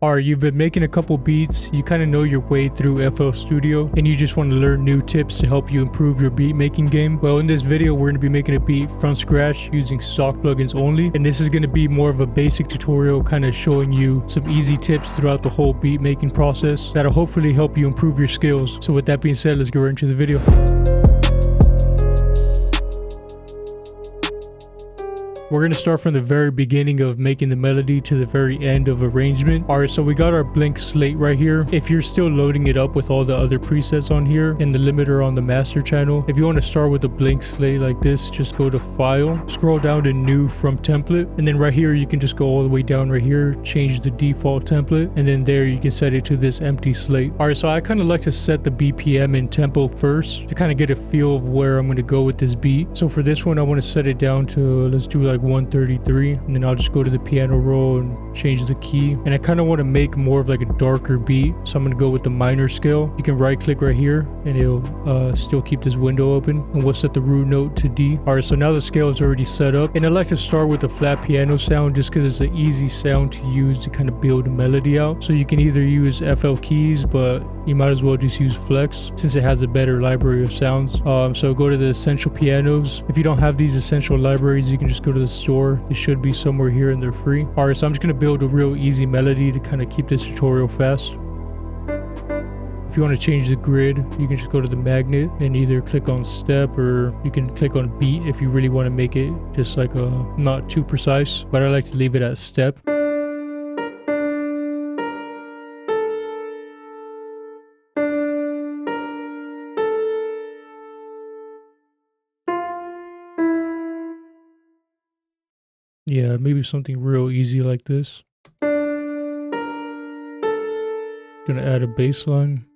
Alright, you've been making a couple beats, you kind of know your way through FL Studio, and you just want to learn new tips to help you improve your beat making game. Well, in this video, we're going to be making a beat from scratch using stock plugins only, and this is going to be more of a basic tutorial kind of showing you some easy tips throughout the whole beat making process that'll hopefully help you improve your skills. So with that being said, let's get right into the video. We're going to start from the very beginning of making the melody to the very end of arrangement. Alright, so we got our blank slate right here. If you're still loading it up with all the other presets on here and the limiter on the master channel, if you want to start with a blank slate like this, just go to File, scroll down to New from Template, and then right here you can just go all the way down right here, change the default template, and then there you can set it to this empty slate. Alright, so I kind of like to set the BPM and tempo first to kind of get a feel of where I'm going to go with this beat. So for this one, I want to set it down to, let's do like 133, and then I'll just go to the piano roll and change the key. And I kind of want to make more of like a darker beat, so I'm going to go with the minor scale. You can right click right here and it'll still keep this window open, and we'll set the root note to D. Alright, so now the scale is already set up, and I like to start with a flat piano sound just because it's an easy sound to use to kind of build a melody out. So you can either use FL keys, but you might as well just use Flex since it has a better library of sounds. So go to the essential pianos. If you don't have these essential libraries, you can just go to the store. It should be somewhere here and they're free. Alright, so I'm just going to build a real easy melody to kind of keep this tutorial fast. If you want to change the grid, you can just go to the magnet and either click on step, or you can click on beat if you really want to make it just like not too precise, but I like to leave it at step. Yeah, maybe something real easy like this. Gonna add a bass line.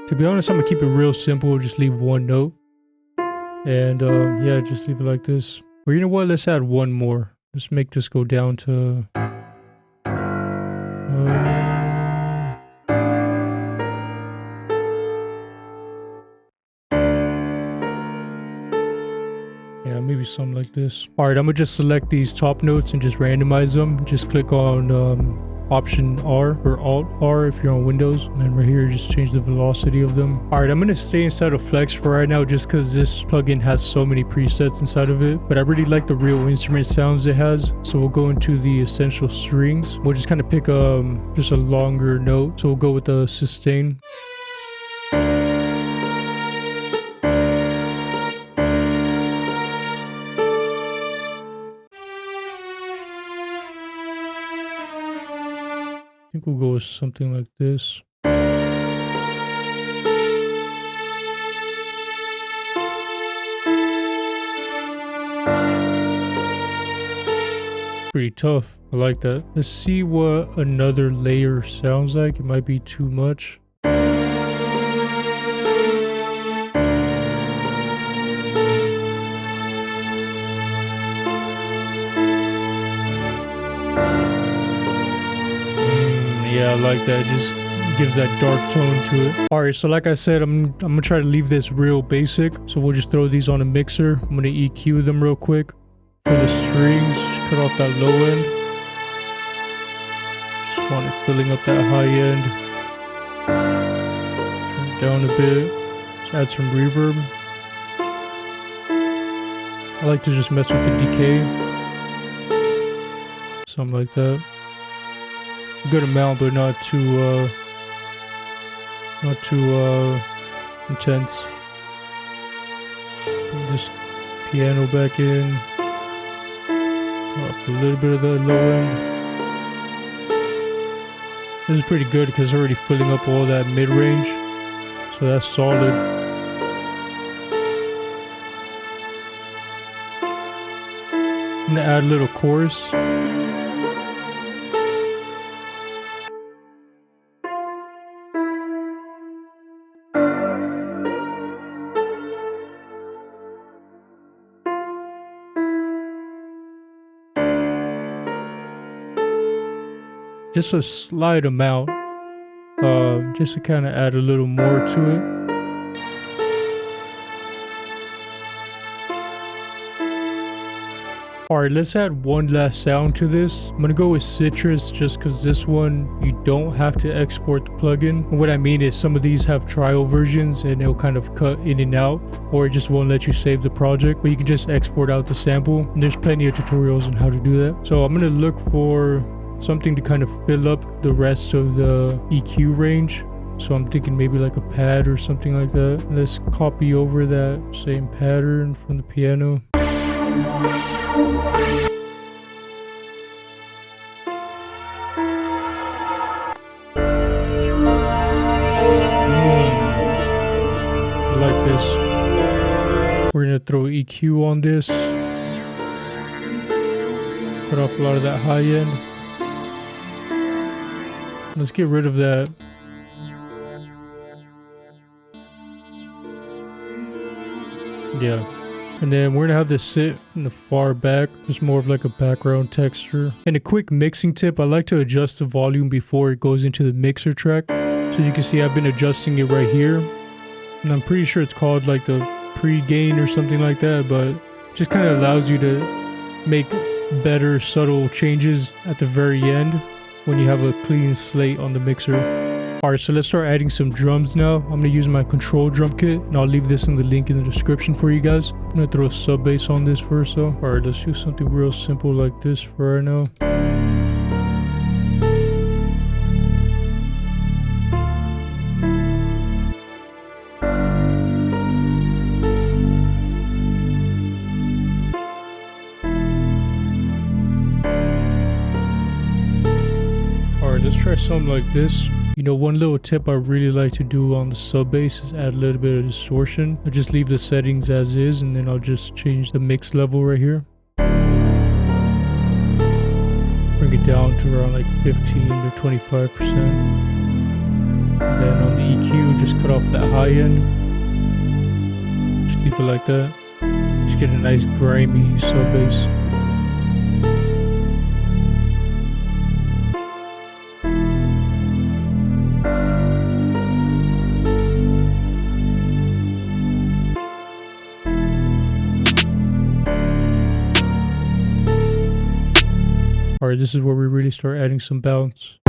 To be honest, I'm gonna keep it real simple, just leave one note. And yeah, just leave it like this. Or you know what, let's add one more. Let's make this go down to yeah, maybe something like this. Alright, I'm gonna just select these top notes and just randomize them. Just click on Option R or Alt R if you're on Windows, and right here just change the velocity of them. Alright, I'm gonna stay inside of Flex for right now just because this plugin has so many presets inside of it, but I really like the real instrument sounds it has. So we'll go into the essential strings. We'll just kind of pick just a longer note, so we'll go with the sustain. I think we'll go with something like this. Pretty tough. I like that. Let's see what another layer sounds like. It might be too much. Yeah, I like that. It just gives that dark tone to it. Alright, so like I said, I'm gonna try to leave this real basic. So we'll just throw these on a mixer. I'm gonna EQ them real quick. For the strings, just cut off that low end. Just want it filling up that high end. Turn it down a bit. Let's add some reverb. I like to just mess with the decay. Something like that. A good amount, but not too intense. Put this piano back in. Off a little bit of the low end. This is pretty good because it's already filling up all that mid-range, so that's solid. I'm gonna add a little chorus. Just a slight amount, just to kind of add a little more to it. Alright, let's add one last sound to this. I'm gonna go with Citrus just because this one, you don't have to export the plugin. And what I mean is some of these have trial versions and it'll kind of cut in and out, or it just won't let you save the project, but you can just export out the sample. And there's plenty of tutorials on how to do that. So I'm gonna look for something to kind of fill up the rest of the EQ range. So I'm thinking maybe like a pad or something like that. Let's copy over that same pattern from the piano. Like this. We're gonna throw EQ on this. Cut off a lot of that high end. Let's get rid of that. Yeah. And then we're gonna have this sit in the far back, just more of like a background texture. And a quick mixing tip, I like to adjust the volume before it goes into the mixer track. So you can see I've been adjusting it right here. And I'm pretty sure it's called like the pre-gain or something like that, but it just kind of allows you to make better subtle changes at the very end when you have a clean slate on the mixer. Alright, so let's start adding some drums now. I'm going to use my control drum kit, and I'll leave this in the link in the description for you guys. I'm going to throw a sub bass on this first though. Alright, let's do something real simple like this for right now. Alright, let's try something like this. You know, one little tip I really like to do on the sub bass is add a little bit of distortion. I just leave the settings as is, and then I'll just change the mix level right here. Bring it down to around like 15 to 25%. And then on the EQ, just cut off that high end. Just leave it like that. Just get a nice grimy sub bass. Alright, this is where we really start adding some bounce.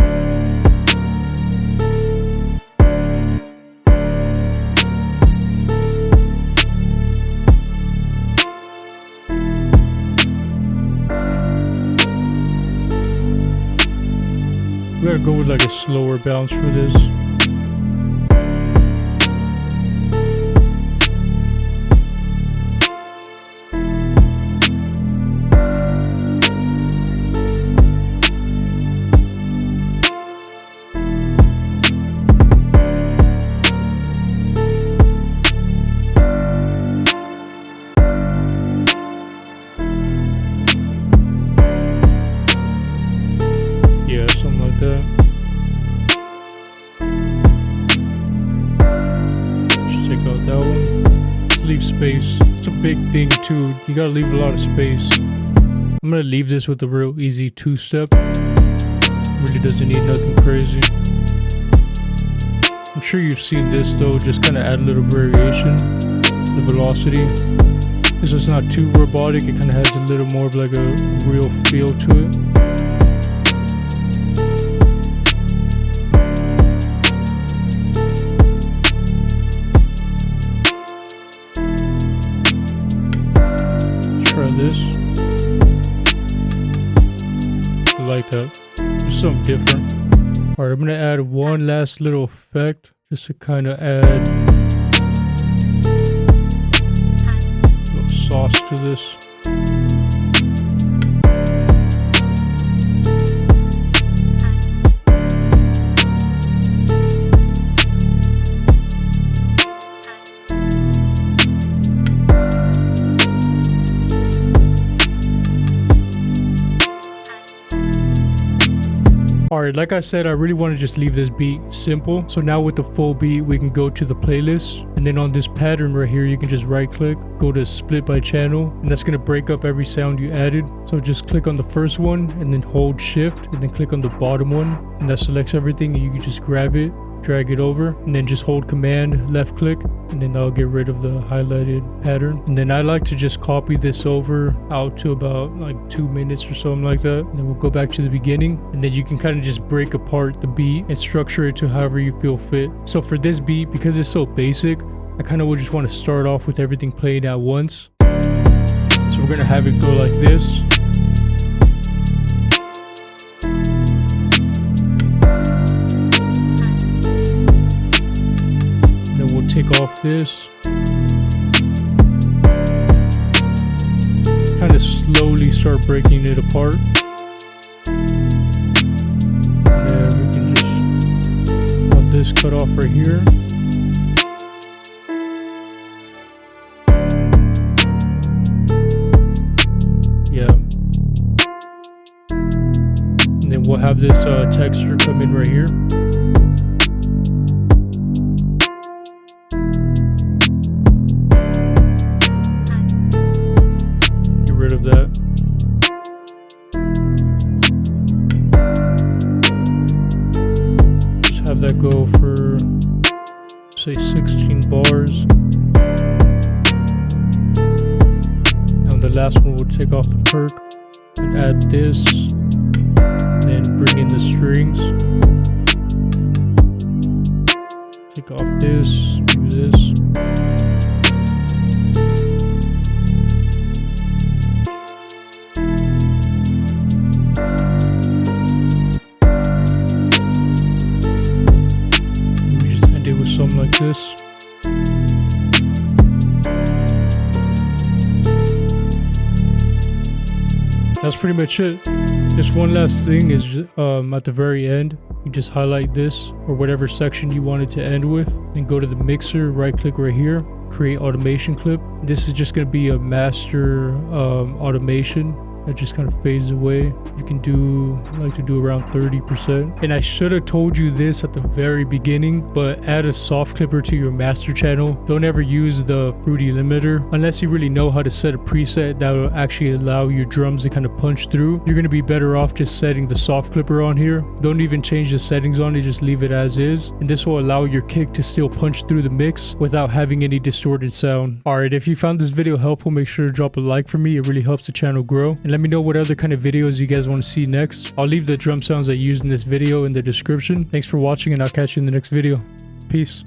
We gotta go with like a slower bounce for this. Yeah, something like that. Just take out that one. Just leave space. It's a big thing too. You gotta leave a lot of space. I'm gonna leave this with a real easy two-step. Really doesn't need nothing crazy. I'm sure you've seen this though, just kind of add a little variation. The velocity. This is not too robotic, it kind of has a little more of like a real feel to it. Try this. I like that. Just something different. Alright, I'm gonna add one last little effect just to kind of add a little sauce to this. Alright, like I said, I really want to just leave this beat simple. So now with the full beat, we can go to the playlist. And then on this pattern right here, you can just right click, go to split by channel. And that's going to break up every sound you added. So just click on the first one and then hold shift and then click on the bottom one. And that selects everything and you can just grab it drag it over, and then just hold command left click, and then that'll get rid of the highlighted pattern. And then I like to just copy this over out to about like 2 minutes or something like that. And then we'll go back to the beginning, and then you can kind of just break apart the beat and structure it to however you feel fit. So for this beat, because it's so basic, I kind of would just want to start off with everything playing at once. So we're gonna have it go like this. Then we'll take off this. Kind of slowly start breaking it apart. Yeah, we can just let this cut off right here. Yeah. And then we'll have this texture come in right here. Get rid of that. Just have that go for, say, 16 bars. The last one we'll take off the perk and add this, and then bring in the strings. Take off this, do this. And we just end it with something like this. That's pretty much it. Just one last thing is at the very end, you just highlight this or whatever section you want it to end with. Then go to the mixer, right click right here, create automation clip. This is just going to be a master automation that just kind of fades away. You can do, I like to do around 30%. And I should have told you this at the very beginning, but add a soft clipper to your master channel. Don't ever use the Fruity limiter unless you really know how to set a preset that will actually allow your drums to kind of punch through. You're going to be better off just setting the soft clipper on here. Don't even change the settings on it, just leave it as is. And this will allow your kick to still punch through the mix without having any distorted sound. Alright, if you found this video helpful, make sure to drop a like for me. It really helps the channel grow. And let me know what other kind of videos you guys want to see next. I'll leave the drum sounds I used in this video in the description. Thanks for watching, and I'll catch you in the next video. Peace.